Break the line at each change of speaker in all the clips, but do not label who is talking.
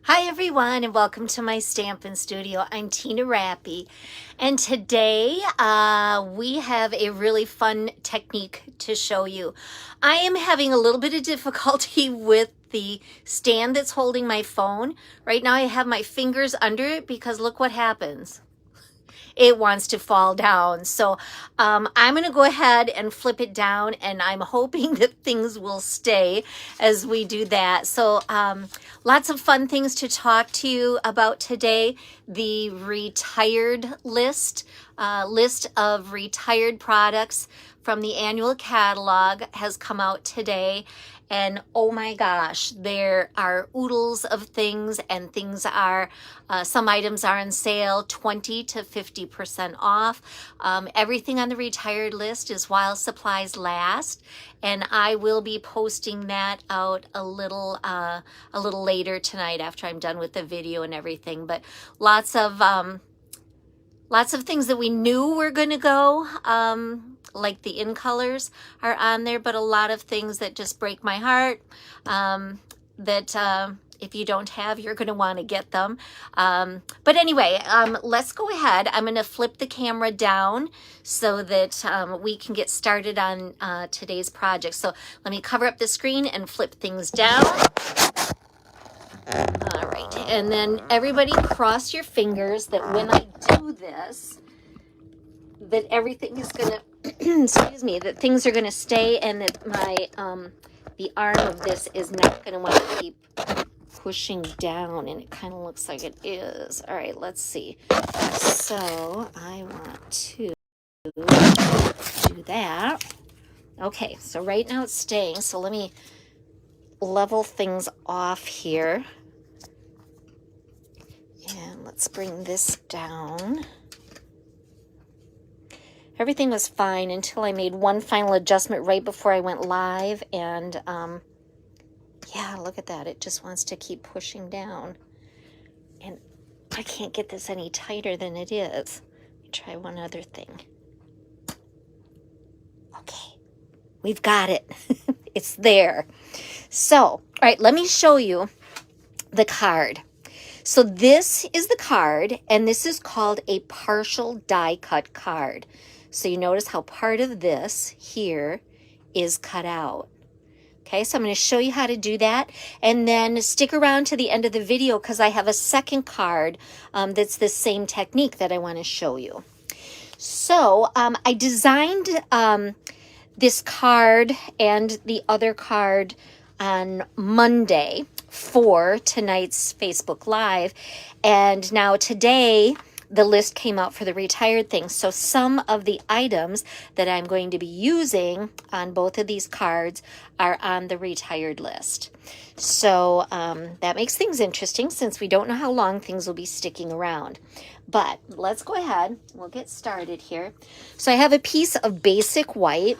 Hi everyone and welcome to my Stampin Studio. I'm Tina Rappy and today we have a really fun technique to show you. I am having a little bit of difficulty with the stand that's holding my phone. Right now I have my fingers under it because look what happens. It wants to fall down. So I'm going to go ahead and flip it down, and I'm hoping that things will stay as we do that. So lots of fun things to talk to you about today. The retired list of retired products from the annual catalog has come out today. And oh my gosh, there are oodles of things, and things are, some items are on sale 20 to 50% off. Everything on the retired list is while supplies last, and I will be posting that out a little later tonight after I'm done with the video and everything. But lots of things that we knew were going to go, like the in colors are on there, but a lot of things that just break my heart, that if you don't have, you're going to want to get them. But anyway, let's go ahead. I'm going to flip the camera down so that we can get started on today's project. So let me cover up the screen and flip things down. All right, and then everybody cross your fingers that when I do this, that everything is going to, excuse me, that things are going to stay, and that my, the arm of this is not going to want to keep pushing down, and it kind of looks like it is. All right, let's see. So I want to do that. Okay, so right now it's staying, so let me level things off here. And let's bring this down. Everything was fine until I made one final adjustment right before I went live, and yeah, look at that. It just wants to keep pushing down, and I can't get this any tighter than it is. Let me try one other thing. Okay, we've got it. It's there. So, all right, let me show you the card. So this is the card, and this is called a partial die cut card. So you notice how part of this here is cut out. Okay, so I'm going to show you how to do that, and then stick around to the end of the video because I have a second card that's the same technique that I want to show you. So I designed this card and the other card on Monday for tonight's Facebook Live, and now today the list came out for the retired things. So some of the items that I'm going to be using on both of these cards are on the retired list. So that makes things interesting since we don't know how long things will be sticking around. But let's go ahead. We'll get started here. So I have a piece of basic white,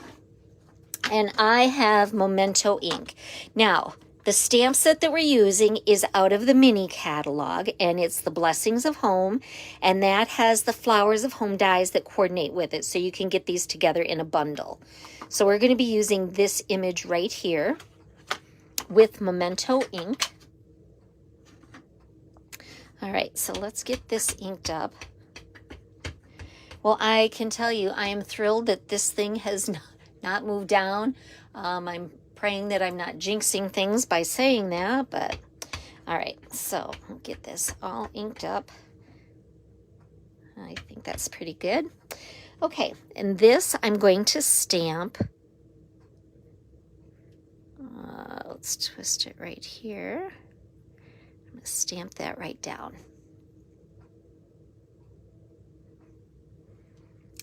and I have Memento ink. Now, the stamp set that we're using is out of the mini catalog, and it's the Blessings of Home, and that has the Flowers of Home dies that coordinate with it, so you can get these together in a bundle. So we're going to be using this image right here with Memento ink. All right, so let's get this inked up. Well, I can tell you I am thrilled that this thing has not moved down. I'm praying that I'm not jinxing things by saying that, but all right, so we'll get this all inked up. I think that's pretty good. Okay, and this I'm going to stamp. Let's twist it right here. I'm going to stamp that right down.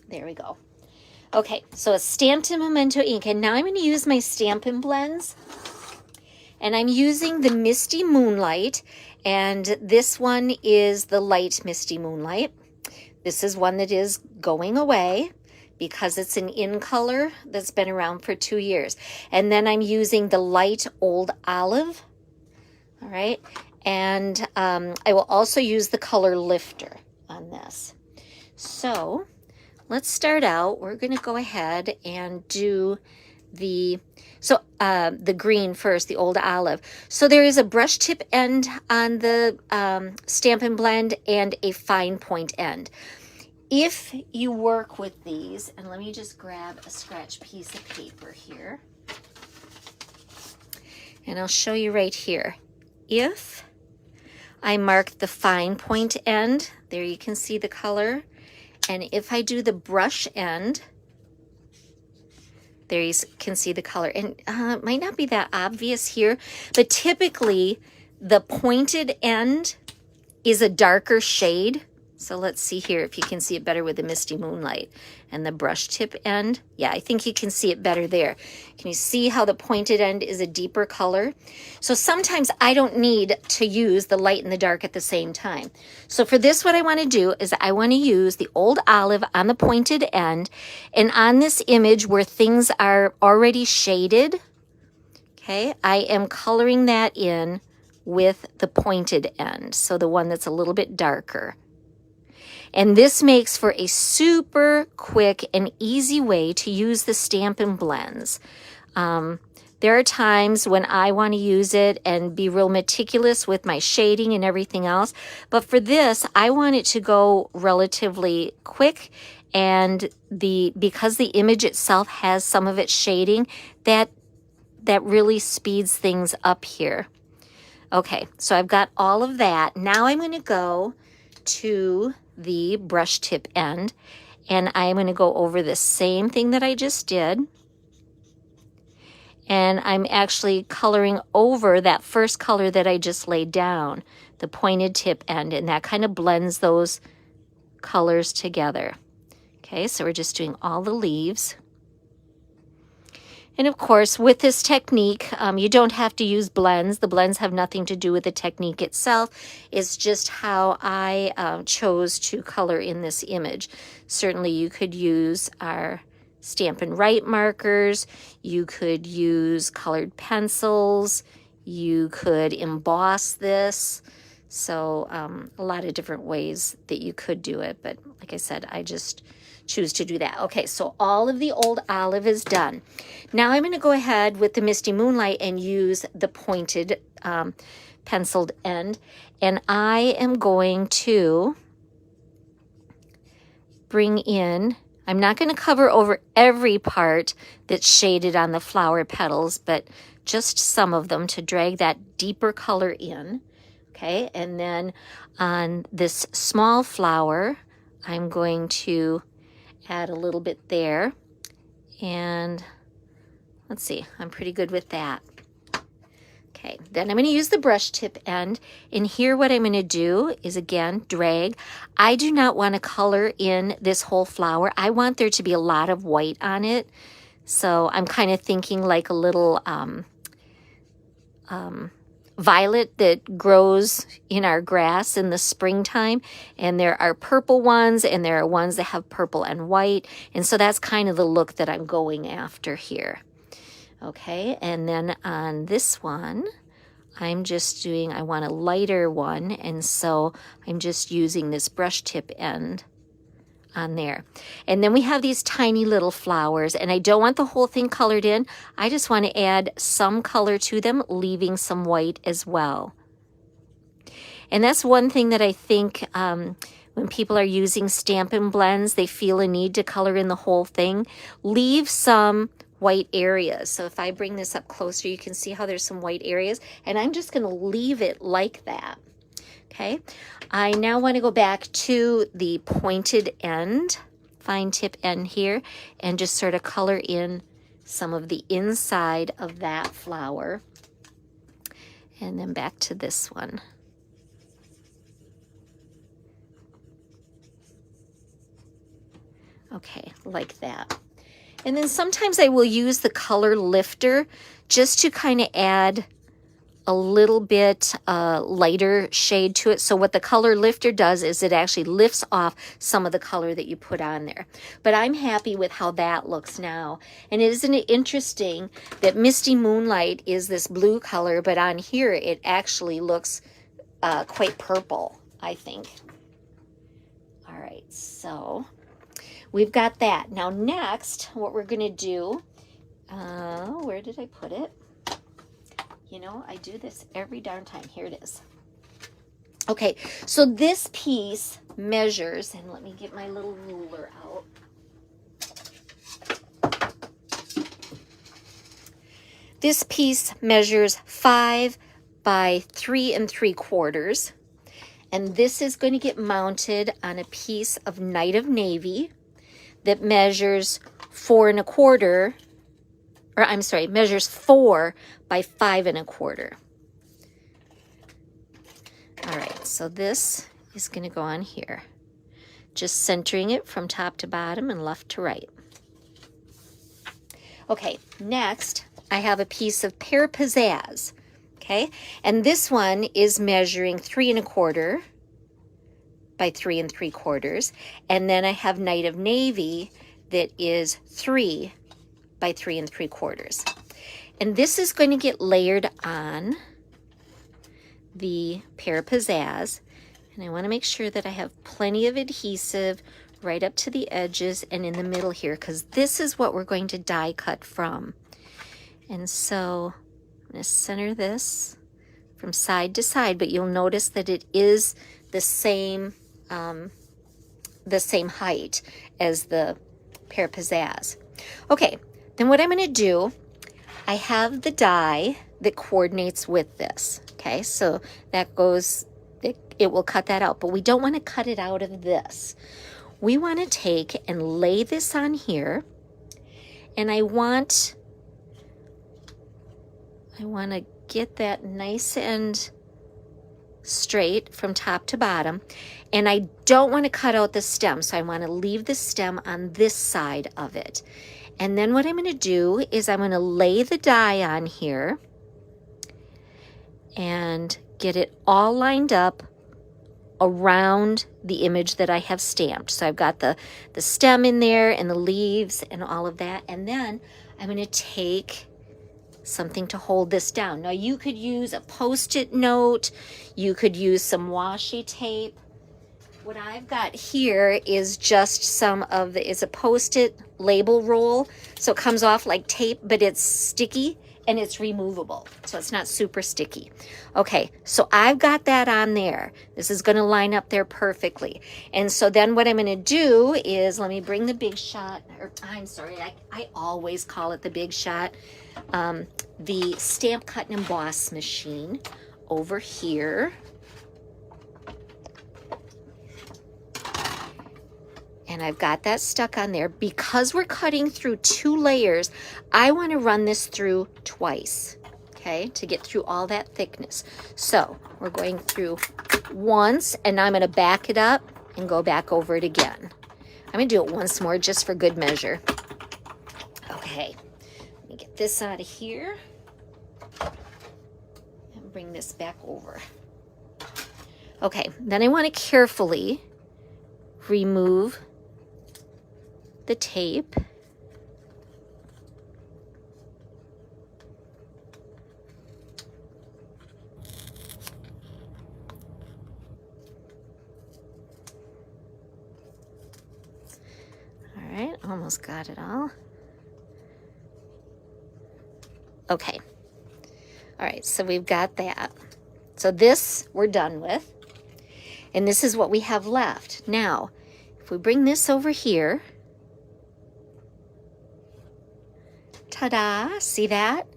There we go. Okay, so it's stamped in Memento ink, and now I'm going to use my Stampin' Blends, and I'm using the Misty Moonlight, and this one is the light Misty Moonlight. This is one that is going away because it's an in color that's been around for 2 years. And then I'm using the light Old Olive, all right, and I will also use the color Lifter on this. So let's start out. We're going to go ahead and do the green first, the old olive. So there is a brush tip end on the Stampin' Blend and a fine point end. If you work with these, and let me just grab a scratch piece of paper here, and I'll show you right here. If I mark the fine point end, there you can see the color, and if I do the brush end, there you can see the color. And it might not be that obvious here, but typically the pointed end is a darker shade. So let's see here if you can see it better with the Misty Moonlight. And the brush tip end, yeah, I think you can see it better there. Can you see how the pointed end is a deeper color? So sometimes I don't need to use the light and the dark at the same time. So for this, what I want to do is I want to use the old olive on the pointed end, and on this image where things are already shaded, okay, I am coloring that in with the pointed end, so the one that's a little bit darker. And this makes for a super quick and easy way to use the Stampin' Blends. There are times when I want to use it and be real meticulous with my shading and everything else. But for this, I want it to go relatively quick. And because the image itself has some of its shading, that really speeds things up here. Okay, so I've got all of that. Now I'm going to go to the brush tip end, and I'm going to go over the same thing that I just did, and I'm actually coloring over that first color that I just laid down, the pointed tip end, and that kind of blends those colors together. Okay, so we're just doing all the leaves. And of course, with this technique, you don't have to use blends. The blends have nothing to do with the technique itself. It's just how I chose to color in this image. Certainly, you could use our Stampin' Write markers. You could use colored pencils. You could emboss this. So a lot of different ways that you could do it. But like I said, I just choose to do that. Okay, so all of the old olive is done. Now I'm going to go ahead with the Misty Moonlight and use the pointed penciled end. And I am going to bring in, I'm not going to cover over every part that's shaded on the flower petals, but just some of them to drag that deeper color in. Okay, and then on this small flower, I'm going to add a little bit there, and let's see, I'm pretty good with that. Okay, then I'm going to use the brush tip end, and here what I'm going to do is again drag. I do not want to color in this whole flower. I want there to be a lot of white on it, so I'm kind of thinking like a little violet that grows in our grass in the springtime, and there are purple ones and there are ones that have purple and white, and so that's kind of the look that I'm going after here. Okay, and then on this one I'm just doing, I want a lighter one, and so I'm just using this brush tip end on there. And then we have these tiny little flowers, and I don't want the whole thing colored in. I just want to add some color to them, leaving some white as well. And that's one thing that I think when people are using Stampin' Blends, they feel a need to color in the whole thing. Leave some white areas. So if I bring this up closer, you can see how there's some white areas, and I'm just going to leave it like that. Okay, I now want to go back to the pointed end, fine tip end here, and just sort of color in some of the inside of that flower. And then back to this one. Okay, like that. And then sometimes I will use the color lifter just to kind of add a little bit lighter shade to it. So what the color lifter does is it actually lifts off some of the color that you put on there. But I'm happy with how that looks now. And isn't it interesting that Misty Moonlight is this blue color, but on here it actually looks quite purple, I think. All right, so we've got that. Now next, what we're going to do, Where did I put it? You know, I do this every darn time. Here it is. Okay, so this piece measures, and let me get my little ruler out. This piece measures 5 by 3 3/4. And this is going to get mounted on a piece of Night of Navy that measures 4 1/4, or I'm sorry, measures 4 by 5 1/4. All right, so this is going to go on here, just centering it from top to bottom and left to right. Okay, next I have a piece of Pear Pizzazz. Okay, and this one is measuring 3 1/4 by 3 3/4, and then I have Night of Navy that is 3 by 3 3/4. And this is going to get layered on the Pear Pizzazz, and I want to make sure that I have plenty of adhesive right up to the edges and in the middle here, because this is what we're going to die cut from. And so I'm going to center this from side to side, but you'll notice that it is the same height as the Pear Pizzazz. Okay, then what I'm going to do, I have the die that coordinates with this. Okay, so that goes, it will cut that out, but we don't want to cut it out of this. We want to take and lay this on here, and I want to get that nice and straight from top to bottom, and I don't want to cut out the stem, so I want to leave the stem on this side of it. And then what I'm going to do is I'm going to lay the die on here and get it all lined up around the image that I have stamped. So I've got the stem in there and the leaves and all of that, and then I'm going to take something to hold this down. Now you could use a Post-it note, you could use some washi tape. What I've got here is just it's a Post-it label roll, so it comes off like tape, but it's sticky and it's removable, so it's not super sticky. Okay, so I've got that on there. This is going to line up there perfectly. And so then what I'm going to do is, let me bring the Big Shot, or I'm sorry, I always call it the Big Shot, the Stamp Cut and Emboss machine over here. And I've got that stuck on there. Because we're cutting through 2 layers, I want to run this through twice, okay, to get through all that thickness. So we're going through once, and I'm going to back it up and go back over it again. I'm going to do it once more just for good measure. Okay, let me get this out of here and bring this back over. Okay, then I want to carefully remove the tape. All right, almost got it all. Okay. All right, so we've got that. So this we're done with. And this is what we have left. Now, if we bring this over here, ta-da, see that?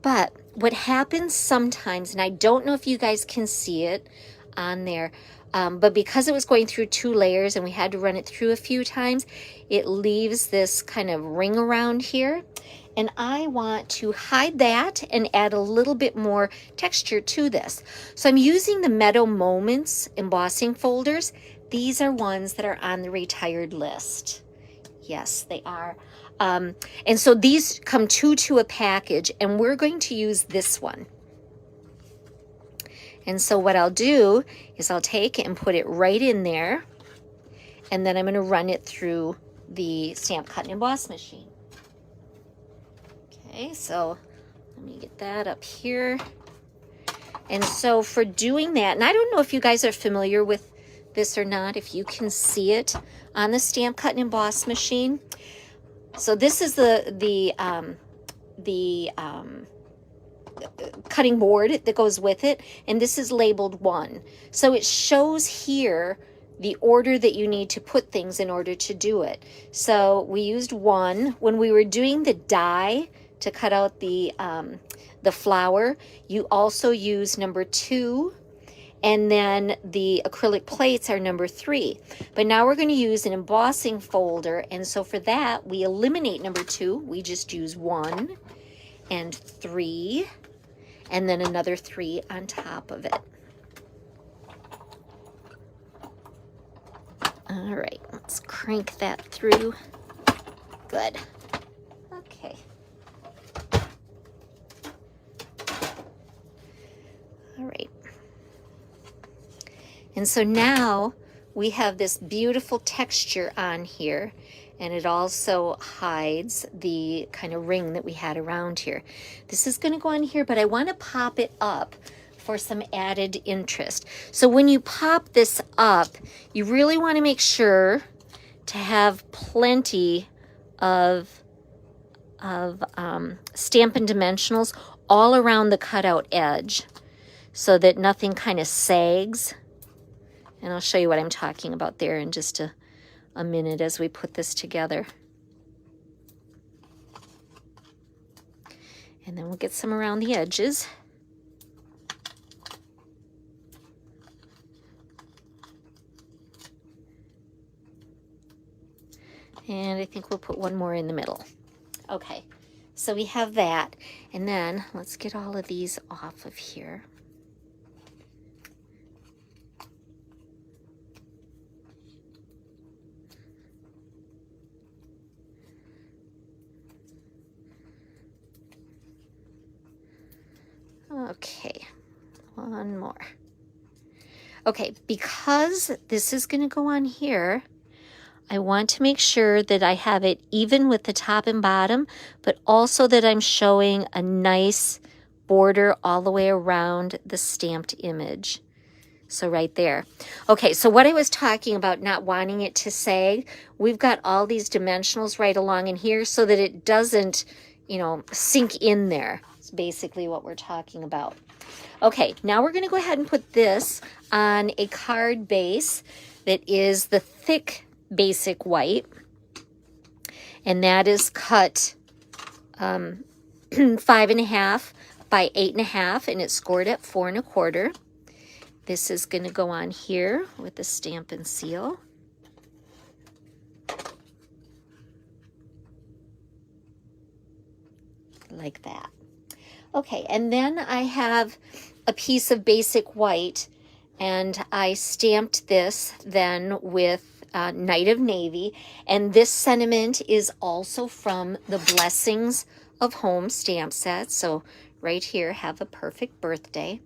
But what happens sometimes, and I don't know if you guys can see it on there, but because it was going through 2 layers and we had to run it through a few times, it leaves this kind of ring around here. And I want to hide that and add a little bit more texture to this. So I'm using the Meadow Moments embossing folders. These are ones that are on the retired list. Yes, they are. And so these come 2 to a package, and we're going to use this one. And so what I'll do is I'll take it and put it right in there, and then I'm going to run it through the Stamp Cut and Emboss machine. Okay, so let me get that up here. And so for doing that, and I don't know if you guys are familiar with this or not, if you can see it on the Stamp Cut and Emboss machine. So this is the the cutting board that goes with it, and this is labeled 1. So it shows here the order that you need to put things in order to do it. So we used 1. When we were doing the die to cut out the flower, you also use number 2, and then the acrylic plates are number 3. But now we're going to use an embossing folder, and so for that we eliminate number 2. We just use 1 and 3, and then another 3 on top of it. All right, let's crank that through. Good. Okay. All right. And so now we have this beautiful texture on here, and it also hides the kind of ring that we had around here. This is going to go on here, but I want to pop it up for some added interest. So when you pop this up, you really want to make sure to have plenty of Stampin' Dimensionals all around the cutout edge so that nothing kind of sags. And I'll show you what I'm talking about there in just a minute as we put this together. And then we'll get some around the edges. And I think we'll put one more in the middle. Okay, so we have that. And then let's get all of these off of here. Okay, one more. Okay, because this is going to go on here, I want to make sure that I have it even with the top and bottom, but also that I'm showing a nice border all the way around the stamped image. So right there. Okay, so what I was talking about not wanting it to sag, we've got all these dimensionals right along in here so that it doesn't, you know, sink in there. It's basically what we're talking about. Okay, now we're going to go ahead and put this on a card base that is the thick basic white, and that is cut 5.5 by 8.5, and it's scored at 4 1/4. This is going to go on here with the Stampin' Seal. Like that. Okay, and then I have a piece of basic white, and I stamped this then with Night of Navy, and this sentiment is also from the Blessings of Home stamp set. So right here, have a perfect birthday.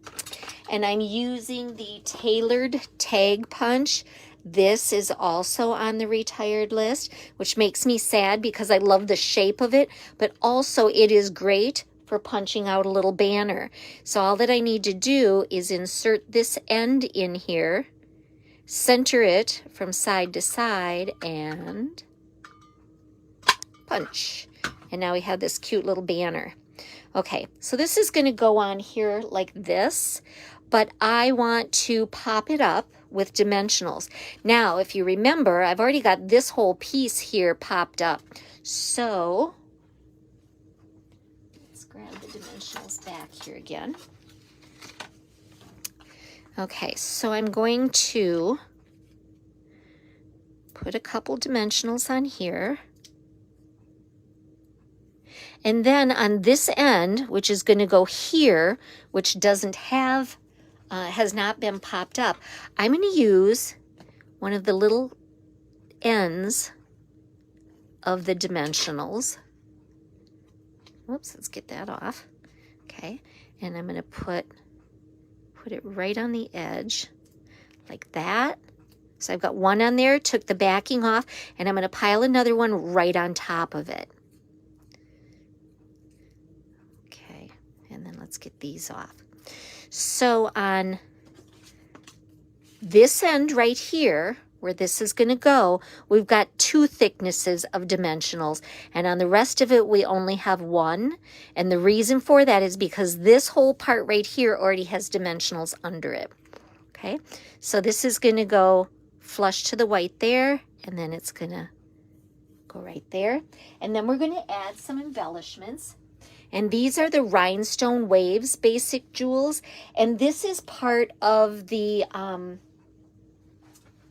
And I'm using the tailored tag punch. This is also on the retired list, which makes me sad because I love the shape of it, but also it is great for punching out a little banner. So all that I need to do is insert this end in here, center it from side to side, and punch. And now we have this cute little banner. Okay, so this is going to go on here like this, but I want to pop it up with dimensionals. Now, if you remember, I've already got this whole piece here popped up. So let's grab the dimensionals back here again. Okay, so I'm going to put a couple dimensionals on here. And then on this end, which is going to go here, which doesn't have, has not been popped up, I'm going to use one of the little ends of the dimensionals. Whoops, let's get that off. Okay, and I'm going to put it right on the edge like that. So I've got one on there, took the backing off, and I'm going to pile another one right on top of it. Okay, and then let's get these off. So on this end right here, where this is going to go, we've got 2 thicknesses of dimensionals, and on the rest of it we only have 1. And the reason for that is because this whole part right here already has dimensionals under it. Okay, so this is going to go flush to the white there, and then it's going to go right there. And then we're going to add some embellishments. And these are the Rhinestone Waves Basic Jewels. And this is part of the,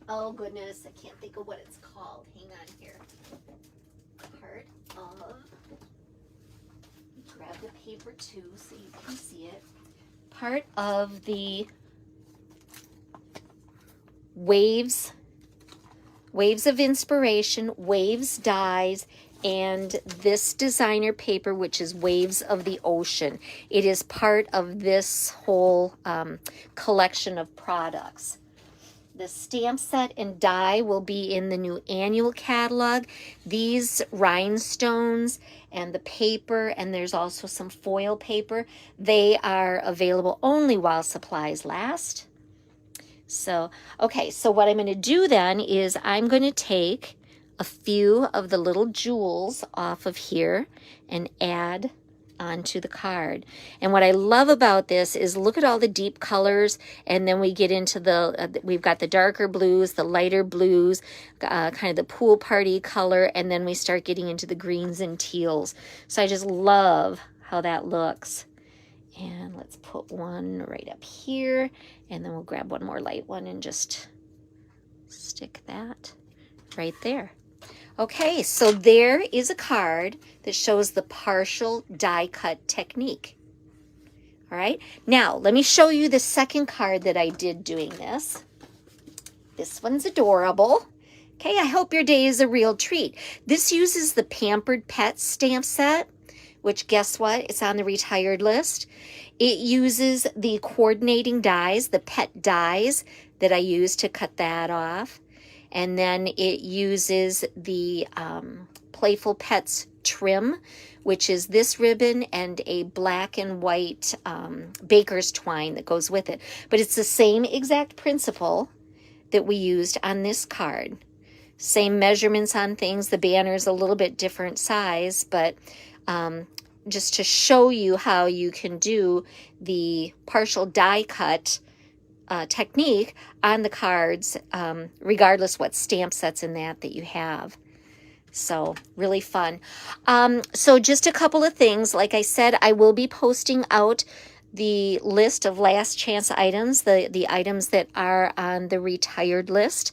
oh goodness, I can't think of what it's called. Hang on here. Part of, grab the paper too so you can see it. Part of the Waves of Inspiration, Waves Dies, and this designer paper, which is Waves of the Ocean. It is part of this whole collection of products. The stamp set and die will be in the new annual catalog. These rhinestones and the paper, and there's also some foil paper, they are available only while supplies last. So, okay, so what I'm going to do then is I'm going to take a few of the little jewels off of here and add onto the card. And what I love about this is look at all the deep colors, and then we get into the, we've got the darker blues, the lighter blues, kind of the pool party color, and then we start getting into the greens and teals. So I just love how that looks. And let's put one right up here, and then we'll grab one more light one and just stick that right there. Okay, so there is a card that shows the partial die cut technique. All right, now let me show you the second card that I did doing this. This one's adorable. Okay, I hope your day is a real treat. This uses the Pampered Pets stamp set, which guess what? It's on the retired list. It uses the coordinating dies, the pet dies that I use to cut that off. And then it uses the Playful Pets trim, which is this ribbon and a black and white baker's twine that goes with it. But it's the same exact principle that we used on this card. Same measurements on things. The banner's a little bit different size, but just to show you how you can do the partial die cut technique on the cards, regardless what stamp sets in that you have. So really fun. So just a couple of things. Like I said, I will be posting out the list of last chance items, the items that are on the retired list.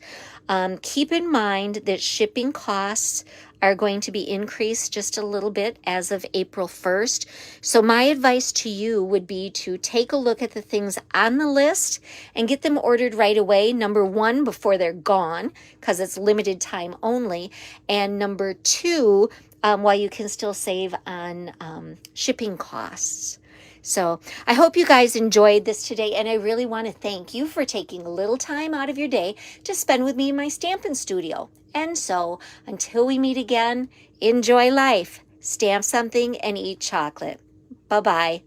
Keep in mind that shipping costs are going to be increased just a little bit as of April 1st. So my advice to you would be to take a look at the things on the list and get them ordered right away. Number 1, before they're gone, because it's limited time only. And number 2, while you can still save on shipping costs. So I hope you guys enjoyed this today, and I really want to thank you for taking a little time out of your day to spend with me in my Stampin' Studio. And so, until we meet again, enjoy life, stamp something, and eat chocolate. Bye-bye.